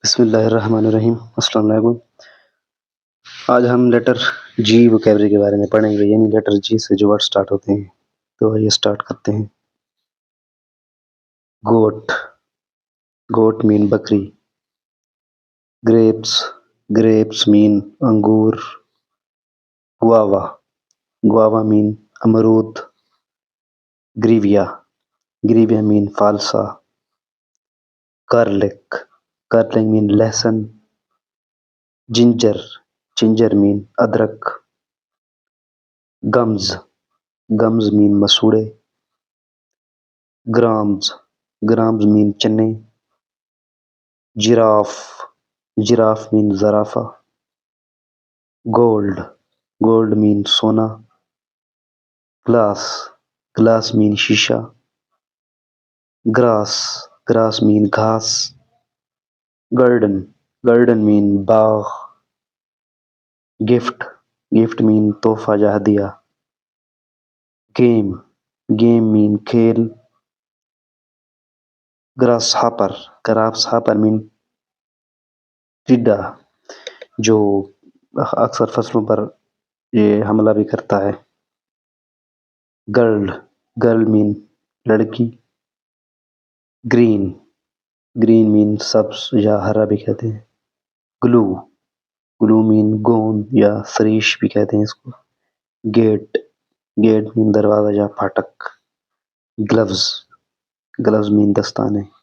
بسم اللہ الرحمن الرحیم۔ السلام علیکم۔ آج ہم لیٹر جی وکیبلری کے بارے میں پڑھیں گے، یعنی لیٹر جی سے جو ورڈ سٹارٹ ہوتے ہیں۔ تو آئیے سٹارٹ کرتے ہیں۔ گوٹ، گوٹ مین بکری۔ گریپس، گریپس مین انگور۔ گواوا، گواوا مین امرود۔ گریویا، گریویا مین فالسا۔ گارلک، گارلک مین لہسن۔ جنجر، جنجر مین ادرک۔ گمز، گمز مین مسوڑے۔ گرامز، گرامز مین چنے۔ جراف، جراف مین زرافہ۔ گولڈ، گولڈ مین سونا۔ گلاس، گلاس مین شیشہ۔ گراس، گراس مین گھاس۔ گارڈن، گارڈن مین باغ۔ گفٹ، گفٹ مین تحفہ یا ہدیہ۔ گیم، گیم مین کھیل۔ گراس ہاپر، گراس ہاپر مین ٹڈا، جو اکثر فصلوں پر یہ حملہ بھی کرتا ہے۔ گرل، گرل مین لڑکی۔ گرین، گرین مین سبز یا ہرا بھی کہتے ہیں۔ گلو، گلو مین گوند یا فریش بھی کہتے ہیں اس کو۔ گیٹ، گیٹ مین دروازہ یا پھاٹک۔ گلوز، گلوز مین دستانے۔